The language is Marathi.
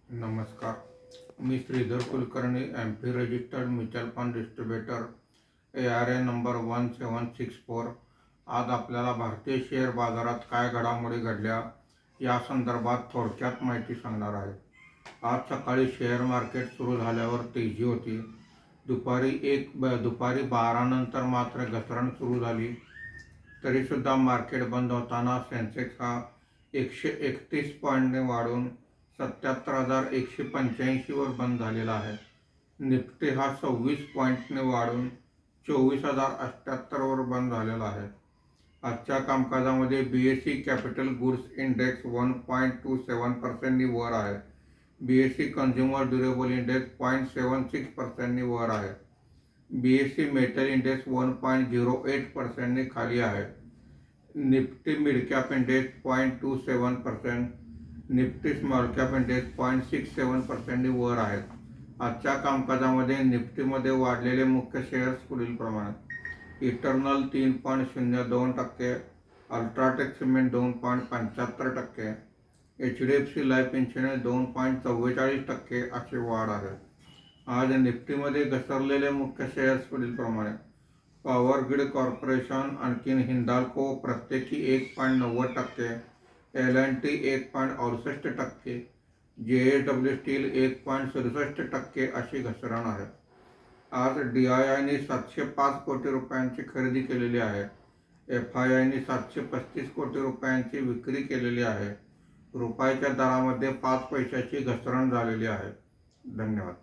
नमस्कार. मी Shridhar Kulkarni, MP registered mutual fund distributor, ARA number 1764. आज आपल्याला भारतीय शेअर बाजारात काय घडामोडी घडल्या या संदर्भात थोडक्यात माहिती सांगणार आहे. आज सकाळी शेअर मार्केट सुरू झाल्यावर तेजी होती. दुपारी 12 नंतर मात्र घसरण सुरू झाली. तरीसुद्धा मार्केट बंद होताना सेन्सेक्स हा 131 पॉईंटने वाढून 77,185 वर बंद झालेला आहे. निफ्टी हा 26 पॉईंटने वाढून 24,078 वर बंद झालेला आहे. आजच्या कामकाजामध्ये BSE कॅपिटल गुड्स इंडेक्स 1.27% वर आहे. BSE कंझ्युमर ड्युरेबल इंडेक्स 0.76% वर आहे. BSE मेटल इंडेक्स 1.08% खाली आहे. Nifty mid cap index 0.27%, Nifty small cap index 0.67% वर आहेत. आजच्या कामकाजामध्ये निफ्टीमध्ये वाढलेले मुख्य शेअर्स पुढील प्रमाणे: eternal 3.02%, UltraTech cement 2.75%, HDFC life insurance 2.44% अशी वाढ आहे. आज निफ्टीमध्ये घसरलेले मुख्य शेअर्स पुढील प्रमाणे: पॉवर ग्रिड कॉर्पोरेशन आणखी हिंदाल्को प्रत्येकी 1.90%, L&T 1.68%, JSW स्टील 1.67% अशी घसरण आहे. आज DIIने 705 कोटी रुपयांची खरेदी केलेली आहे. FIIने 735 कोटी रुपयांची विक्री केलेली आहे. रुपयाच्या दरामध्ये 5 पैशाची घसरण झालेली आहे. धन्यवाद.